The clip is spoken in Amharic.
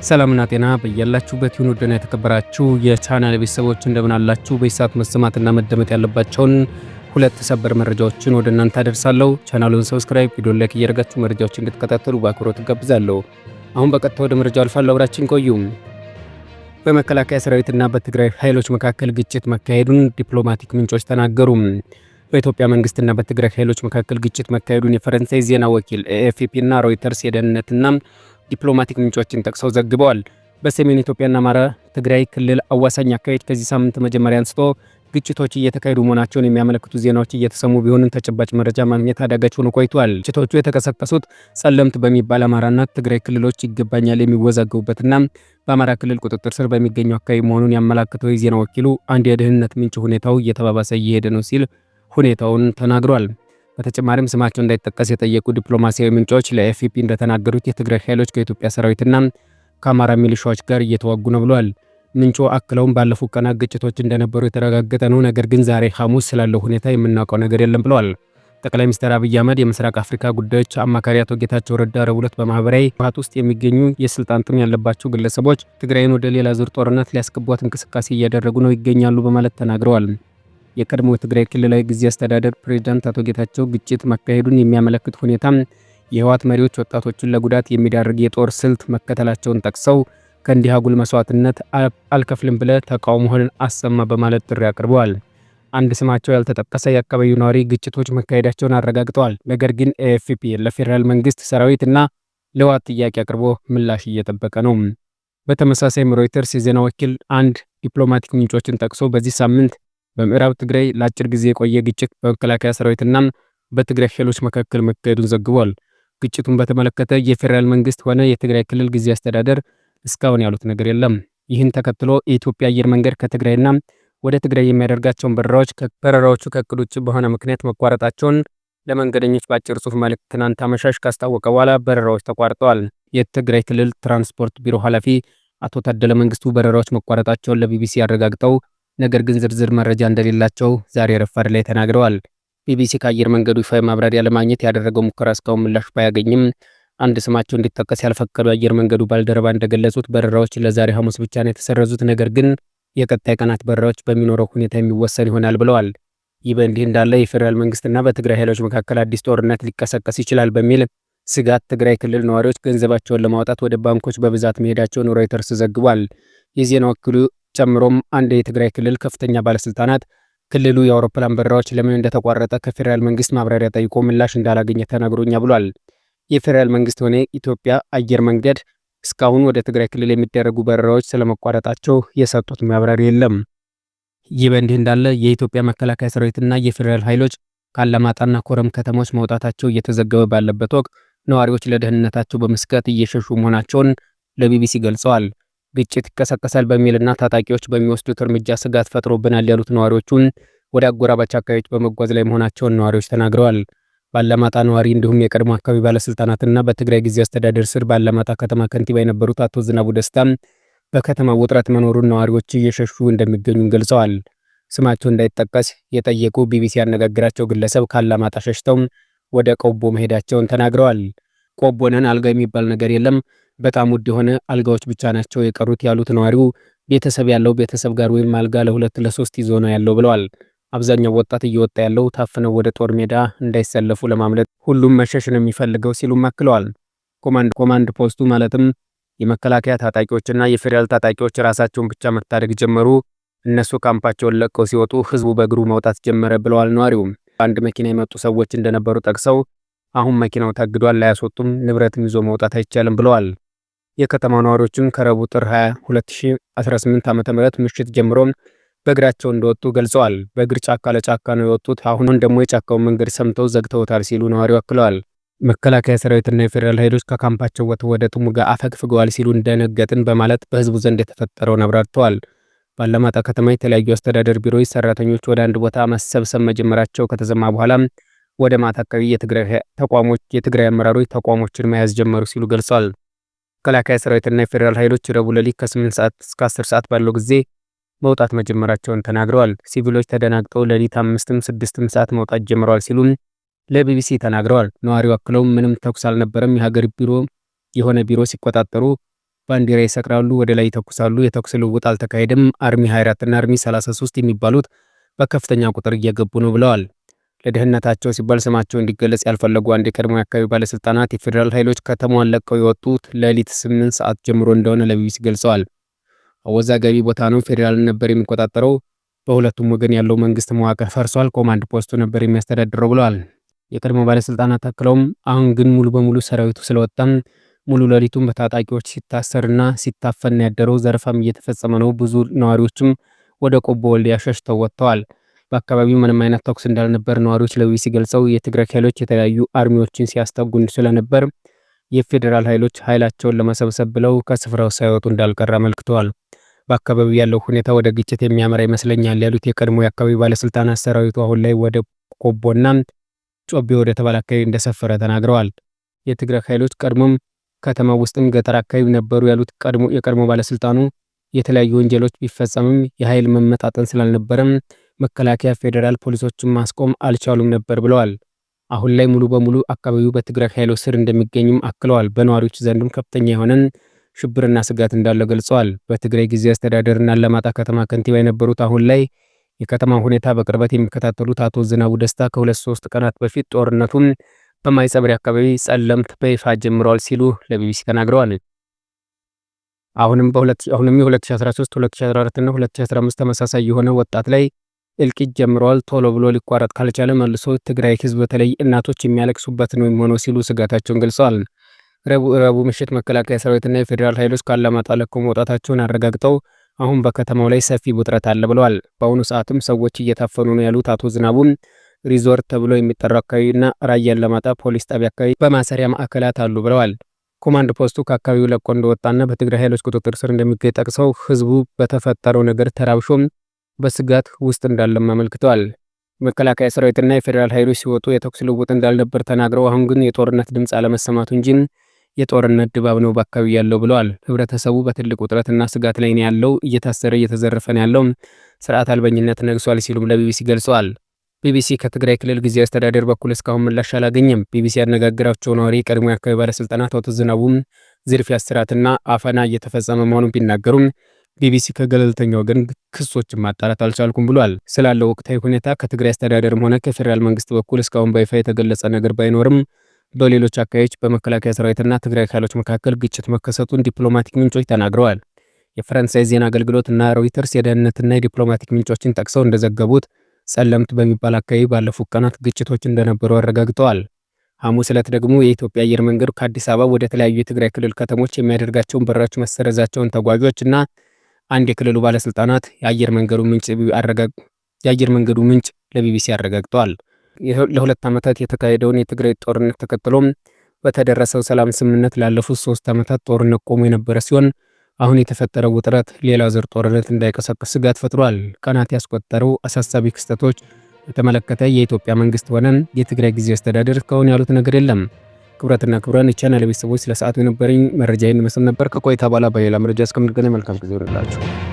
ሰላምና ጤና በያላችሁበት ይሁን። ወደና የተከበራችሁ የቻናል ቤተሰቦች እንደምን አላችሁ? በሰዓት መሰማትና መደመጥ ያለባቸውን ሁለት ሰበር መረጃዎችን ወደ እናንተ አደርሳለሁ። ቻናሉን ሰብስክራይብ፣ ቪዲዮ ላይክ እያደረጋችሁ መረጃዎችን እንድትከታተሉ በአክብሮት ጋብዛለሁ። አሁን በቀጥታ ወደ መረጃው አልፋለሁ። አብራችን ቆዩ። በመከላከያ ሰራዊትና በትግራይ ኃይሎች መካከል ግጭት መካሄዱን ዲፕሎማቲክ ምንጮች ተናገሩ። በኢትዮጵያ መንግስትና በትግራይ ኃይሎች መካከል ግጭት መካሄዱን የፈረንሳይ ዜና ወኪል ኤኤፍፒ እና ሮይተርስ የደህንነትና ዲፕሎማቲክ ምንጮችን ጠቅሰው ዘግበዋል። በሰሜን ኢትዮጵያና አማራ ትግራይ ክልል አዋሳኝ አካባቢዎች ከዚህ ሳምንት መጀመሪያ አንስቶ ግጭቶች እየተካሄዱ መሆናቸውን የሚያመለክቱ ዜናዎች እየተሰሙ ቢሆንም ተጨባጭ መረጃ ማግኘት አዳጋች ሆኖ ቆይቷል። ግጭቶቹ የተቀሰቀሱት ጸለምት በሚባል አማራና ትግራይ ክልሎች ይገባኛል የሚወዛገቡበትና በአማራ ክልል ቁጥጥር ስር በሚገኙ አካባቢ መሆኑን ያመለክተው የዜና ወኪሉ አንድ የደህንነት ምንጭ ሁኔታው እየተባባሰ እየሄደ ነው ሲል ሁኔታውን ተናግሯል። በተጨማሪም ስማቸው እንዳይጠቀስ የጠየቁ ዲፕሎማሲያዊ ምንጮች ለኤፍፒ እንደተናገሩት የትግራይ ኃይሎች ከኢትዮጵያ ሰራዊትና ከአማራ ሚሊሻዎች ጋር እየተዋጉ ነው ብለዋል። ምንጮ አክለውም ባለፉት ቀናት ግጭቶች እንደነበሩ የተረጋገጠ ነው፣ ነገር ግን ዛሬ ሐሙስ ስላለው ሁኔታ የምናውቀው ነገር የለም ብለዋል። ጠቅላይ ሚኒስትር አብይ አህመድ የምስራቅ አፍሪካ ጉዳዮች አማካሪ አቶ ጌታቸው ረዳ ረቡዕ ዕለት በማህበራዊ ውሃት ውስጥ የሚገኙ የስልጣን ጥም ያለባቸው ግለሰቦች ትግራይን ወደ ሌላ ዙር ጦርነት ሊያስገቧት እንቅስቃሴ እያደረጉ ነው ይገኛሉ በማለት ተናግረዋል። የቀድሞ የትግራይ ክልላዊ ጊዜያዊ አስተዳደር ፕሬዝዳንት አቶ ጌታቸው ግጭት መካሄዱን የሚያመለክት ሁኔታ የህወሓት መሪዎች ወጣቶችን ለጉዳት የሚዳርግ የጦር ስልት መከተላቸውን ጠቅሰው ከእንዲህ አጉል መስዋዕትነት አልከፍልም ብለ ተቃውሞህን አሰማ በማለት ጥሪ አቅርበዋል። አንድ ስማቸው ያልተጠቀሰ የአካባቢው ነዋሪ ግጭቶች መካሄዳቸውን አረጋግጠዋል። ነገር ግን ኤኤፍፒ ለፌዴራል መንግስት ሰራዊትና ለህወሓት ጥያቄ አቅርቦ ምላሽ እየጠበቀ ነው። በተመሳሳይም ሮይተርስ የዜና ወኪል አንድ ዲፕሎማቲክ ምንጮችን ጠቅሶ በዚህ ሳምንት በምዕራብ ትግራይ ለአጭር ጊዜ የቆየ ግጭት በመከላከያ ሰራዊትና በትግራይ ኃይሎች መካከል መካሄዱን ዘግቧል። ግጭቱን በተመለከተ የፌዴራል መንግስት ሆነ የትግራይ ክልል ጊዜያዊ አስተዳደር እስካሁን ያሉት ነገር የለም። ይህን ተከትሎ የኢትዮጵያ አየር መንገድ ከትግራይና ወደ ትግራይ የሚያደርጋቸውን በረራዎቹ ከእቅድ ውጭ በሆነ ምክንያት መቋረጣቸውን ለመንገደኞች በአጭር ጽሑፍ መልእክት ትናንት አመሻሽ ካስታወቀ በኋላ በረራዎች ተቋርጠዋል። የትግራይ ክልል ትራንስፖርት ቢሮ ኃላፊ አቶ ታደለ መንግስቱ በረራዎች መቋረጣቸውን ለቢቢሲ አረጋግጠው ነገር ግን ዝርዝር መረጃ እንደሌላቸው ዛሬ ረፋድ ላይ ተናግረዋል። ቢቢሲ ከአየር መንገዱ ይፋዊ ማብራሪያ ለማግኘት ያደረገው ሙከራ እስካሁን ምላሽ ባያገኝም አንድ ስማቸው እንዲጠቀስ ያልፈቀዱ አየር መንገዱ ባልደረባ እንደገለጹት በረራዎች ለዛሬ ሐሙስ ብቻ ነው የተሰረዙት፣ ነገር ግን የቀጣይ ቀናት በረራዎች በሚኖረው ሁኔታ የሚወሰን ይሆናል ብለዋል። ይህ በእንዲህ እንዳለ የፌዴራል መንግስትና በትግራይ ኃይሎች መካከል አዲስ ጦርነት ሊቀሰቀስ ይችላል በሚል ስጋት ትግራይ ክልል ነዋሪዎች ገንዘባቸውን ለማውጣት ወደ ባንኮች በብዛት መሄዳቸውን ሮይተርስ ዘግቧል። የዜና ወኪሉ ጨምሮም አንድ የትግራይ ክልል ከፍተኛ ባለስልጣናት ክልሉ የአውሮፕላን በረራዎች ለምን እንደተቋረጠ ከፌዴራል መንግስት ማብራሪያ ጠይቆ ምላሽ እንዳላገኘ ተናግሮኛ ብሏል። የፌዴራል መንግስት ሆነ ኢትዮጵያ አየር መንገድ እስካሁን ወደ ትግራይ ክልል የሚደረጉ በረራዎች ስለመቋረጣቸው የሰጡት ማብራሪያ የለም። ይህ በእንዲህ እንዳለ የኢትዮጵያ መከላከያ ሰራዊትና የፌዴራል ኃይሎች ከአላማጣና ኮረም ከተሞች መውጣታቸው እየተዘገበ ባለበት ወቅት ነዋሪዎች ለደህንነታቸው በመስጋት እየሸሹ መሆናቸውን ለቢቢሲ ገልጸዋል። ግጭት ይቀሰቀሳል በሚልና ታጣቂዎች በሚወስዱት እርምጃ ስጋት ፈጥሮብናል ያሉት ነዋሪዎቹን ወደ አጎራባች አካባቢዎች በመጓዝ ላይ መሆናቸውን ነዋሪዎች ተናግረዋል። ባላማጣ ነዋሪ እንዲሁም የቀድሞ አካባቢ ባለስልጣናትና በትግራይ ጊዜያዊ አስተዳደር ስር ባላማጣ ከተማ ከንቲባ የነበሩት አቶ ዝናቡ ደስታ በከተማ ውጥረት መኖሩን ነዋሪዎች እየሸሹ እንደሚገኙ ገልጸዋል። ስማቸው እንዳይጠቀስ የጠየቁ ቢቢሲ ያነጋግራቸው ግለሰብ ካላማጣ ሸሽተው ወደ ቆቦ መሄዳቸውን ተናግረዋል። ቆቦ ነን፣ አልጋ የሚባል ነገር የለም፣ በጣም ውድ የሆነ አልጋዎች ብቻ ናቸው የቀሩት ያሉት ነዋሪው ቤተሰብ ያለው ቤተሰብ ጋር ወይም አልጋ ለ2 ለ3 ይዞ ነው ያለው ብለዋል። አብዛኛው ወጣት እየወጣ ያለው ታፍነው ወደ ጦር ሜዳ እንዳይሰለፉ ለማምለጥ ሁሉም መሸሽ ነው የሚፈልገው ሲሉም አክለዋል። ኮማንድ ፖስቱ ማለትም የመከላከያ ታጣቂዎችና የፌዴራል ታጣቂዎች ራሳቸውን ብቻ መታደግ ጀመሩ። እነሱ ካምፓቸውን ለቀው ሲወጡ ህዝቡ በእግሩ መውጣት ጀመረ ብለዋል ነዋሪው። አንድ መኪና የመጡ ሰዎች እንደነበሩ ጠቅሰው አሁን መኪናው ታግዷል፣ ላያስወጡም ንብረትም ይዞ መውጣት አይቻልም ብለዋል። የከተማው ነዋሪዎችን ከረቡዕ ጥር 20 2018 ዓ.ም ምሽት ጀምሮ በእግራቸው እንደወጡ ገልጸዋል። በእግር ጫካ ለጫካ ነው የወጡት፣ አሁን ደግሞ የጫካውን መንገድ ሰምተው ዘግተውታል ሲሉ ነዋሪው አክለዋል። መከላከያ ሰራዊትና የፌዴራል ኃይሎች ከካምፓቸው ወጥተው ወደ ጥሙጋ አፈግፍገዋል ሲሉ እንደነገጥን በማለት በህዝቡ ዘንድ የተፈጠረውን አብራርተዋል። ባላማጣ ከተማ የተለያዩ አስተዳደር ቢሮዎች ሰራተኞች ወደ አንድ ቦታ መሰብሰብ መጀመራቸው ከተሰማ በኋላ ወደ ማታ አካባቢ የትግራይ አመራሮች ተቋሞችን መያዝ ጀመሩ ሲሉ ገልጸዋል። መከላከያ ሰራዊትና የፌዴራል ኃይሎች ረቡዕ ሌሊት ከ8 ሰዓት እስከ 10 ሰዓት ባለው ጊዜ መውጣት መጀመራቸውን ተናግረዋል። ሲቪሎች ተደናግጠው ሌሊት 5ም 6ም ሰዓት መውጣት ጀምረዋል ሲሉ ለቢቢሲ ተናግረዋል። ነዋሪው አክለው ምንም ተኩስ አልነበረም፣ የሀገር ቢሮ የሆነ ቢሮ ሲቆጣጠሩ ባንዲራ ይሰቅራሉ፣ ወደ ላይ ይተኩሳሉ። የተኩስ ልውውጥ አልተካሄደም። አርሚ 24 እና አርሚ 33 የሚባሉት በከፍተኛ ቁጥር እየገቡ ነው ብለዋል። ለደህንነታቸው ሲባል ስማቸው እንዲገለጽ ያልፈለጉ አንድ የቀድሞ የአካባቢ ባለስልጣናት የፌዴራል ኃይሎች ከተማዋን ለቀው የወጡት ሌሊት 8 ሰዓት ጀምሮ እንደሆነ ለቢቢሲ ገልጸዋል። አወዛጋቢ ቦታ ነው። ፌዴራልን ነበር የሚቆጣጠረው። በሁለቱም ወገን ያለው መንግስት መዋቅር ፈርሷል። ኮማንድ ፖስቱ ነበር የሚያስተዳድረው ብለዋል። የቀድሞ ባለስልጣናት አክለውም አሁን ግን ሙሉ በሙሉ ሰራዊቱ ስለወጣም ሙሉ ሌሊቱን በታጣቂዎች ሲታሰርና ሲታፈን ያደረው፣ ዘረፋም እየተፈጸመ ነው። ብዙ ነዋሪዎችም ወደ ቆቦ ወልዲያ ሸሽተው ወጥተዋል። በአካባቢው ምንም አይነት ተኩስ እንዳልነበር ነዋሪዎች ለቢቢሲ ገልጸው የትግራይ ኃይሎች የተለያዩ አርሚዎችን ሲያስጠጉ ስለነበር የፌዴራል ኃይሎች ኃይላቸውን ለመሰብሰብ ብለው ከስፍራው ሳይወጡ እንዳልቀረ አመልክተዋል። በአካባቢው ያለው ሁኔታ ወደ ግጭት የሚያመራ ይመስለኛል ያሉት የቀድሞ የአካባቢ ባለስልጣናት ሰራዊቱ አሁን ላይ ወደ ቆቦና ጮቤ ወደ ተባለ አካባቢ እንደሰፈረ ተናግረዋል። የትግራይ ኃይሎች ቀድሞም ከተማ ውስጥም ገጠር አካባቢ ነበሩ ያሉት የቀድሞ ባለስልጣኑ የተለያዩ ወንጀሎች ቢፈጸምም የኃይል መመጣጠን ስላልነበረም መከላከያ፣ ፌዴራል ፖሊሶችን ማስቆም አልቻሉም ነበር ብለዋል። አሁን ላይ ሙሉ በሙሉ አካባቢው በትግራይ ኃይሎች ስር እንደሚገኝም አክለዋል። በነዋሪዎች ዘንድም ከፍተኛ የሆነን ሽብርና ስጋት እንዳለ ገልጸዋል። በትግራይ ጊዜያዊ አስተዳደርና አላማጣ ከተማ ከንቲባ የነበሩት አሁን ላይ የከተማ ሁኔታ በቅርበት የሚከታተሉት አቶ ዝናቡ ደስታ ከ2-3 ቀናት በፊት ጦርነቱን በማይጸብሪ አካባቢ ጸለምት በይፋ ጀምረዋል ሲሉ ለቢቢሲ ተናግረዋል። አሁንም የ2013፣ 2014 እና 2015 ተመሳሳይ የሆነ ወጣት ላይ እልቂት ጀምረዋል። ቶሎ ብሎ ሊቋረጥ ካልቻለ መልሶ ትግራይ ህዝብ በተለይ እናቶች የሚያለቅሱበት ነው የሚሆነው ሲሉ ስጋታቸውን ገልጸዋል። ረቡዕ ምሽት መከላከያ ሰራዊትና የፌዴራል ኃይሎች ከአላማጣ ለቀው መውጣታቸውን አረጋግጠው አሁን በከተማው ላይ ሰፊ ውጥረት አለ ብለዋል። በአሁኑ ሰዓትም ሰዎች እየታፈኑ ነው ያሉት አቶ ዝናቡም ሪዞርት ተብሎ የሚጠራው አካባቢና ራያ አላማጣ ፖሊስ ጣቢያ አካባቢ በማሰሪያ ማዕከላት አሉ ብለዋል። ኮማንድ ፖስቱ ከአካባቢው ለቆ እንደወጣና በትግራይ ኃይሎች ቁጥጥር ስር እንደሚገኝ ጠቅሰው ህዝቡ በተፈጠረው ነገር ተራብሾም በስጋት ውስጥ እንዳለም አመልክተዋል። መከላከያ ሰራዊትና የፌዴራል ኃይሎች ሲወጡ የተኩስ ልውውጥ እንዳልነበር ተናግረው አሁን ግን የጦርነት ድምፅ አለመሰማቱ እንጂ የጦርነት ድባብ ነው በአካባቢው ያለው ብለዋል። ህብረተሰቡ በትልቅ ውጥረትና ስጋት ላይ ነው ያለው፣ እየታሰረ እየተዘረፈ ነው ያለው፣ ስርዓት አልበኝነት ነግሷል ሲሉም ለቢቢሲ ገልጸዋል። ቢቢሲ ከትግራይ ክልል ጊዜያዊ አስተዳደር በኩል እስካሁን ምላሽ አላገኘም። ቢቢሲ ያነጋገራቸው ነዋሪ ቀድሞ የአካባቢ ባለስልጣናት አቶ ዝናቡም ዝርፊያ፣ እስራትና አፈና እየተፈጸመ መሆኑን ቢናገሩም ቢቢሲ ከገለልተኛ ወገን ክሶችን ማጣራት አልቻልኩም ብሏል። ስላለው ወቅታዊ ሁኔታ ከትግራይ አስተዳደርም ሆነ ከፌዴራል መንግስት በኩል እስካሁን በይፋ የተገለጸ ነገር ባይኖርም በሌሎች አካባቢዎች በመከላከያ ሰራዊትና ትግራይ ኃይሎች መካከል ግጭት መከሰቱን ዲፕሎማቲክ ምንጮች ተናግረዋል። የፈረንሳይ ዜና አገልግሎት እና ሮይተርስ የደህንነትና የዲፕሎማቲክ ምንጮችን ጠቅሰው እንደዘገቡት ጸለምት በሚባል አካባቢ ባለፉት ቀናት ግጭቶች እንደነበሩ አረጋግጠዋል። ሐሙስ ዕለት ደግሞ የኢትዮጵያ አየር መንገድ ከአዲስ አበባ ወደ ተለያዩ የትግራይ ክልል ከተሞች የሚያደርጋቸውን በረራዎች መሰረዛቸውን ተጓዦች እና አንድ የክልሉ ባለስልጣናት የአየር መንገዱ ምንጭ ለቢቢሲ አረጋግጠዋል። ለ2 ዓመታት የተካሄደውን የትግራይ ጦርነት ተከትሎም በተደረሰው ሰላም ስምምነት ላለፉት 3 ዓመታት ጦርነት ቆሞ የነበረ ሲሆን አሁን የተፈጠረው ውጥረት ሌላ ዙር ጦርነት እንዳይቀሰቀስ ስጋት ፈጥሯል። ቀናት ያስቆጠረው አሳሳቢ ክስተቶች በተመለከተ የኢትዮጵያ መንግስት ሆነን የትግራይ ጊዜያዊ አስተዳደር እስካሁን ያሉት ነገር የለም። ክቡራትና ክቡራን የቻናል ቤተሰቦች ስለ ሰዓቱ የነበረኝ መረጃ ይመስል ነበር። ከቆይታ በኋላ በሌላ መረጃ እስከምንገናኝ መልካም ጊዜ ይሁንላችሁ።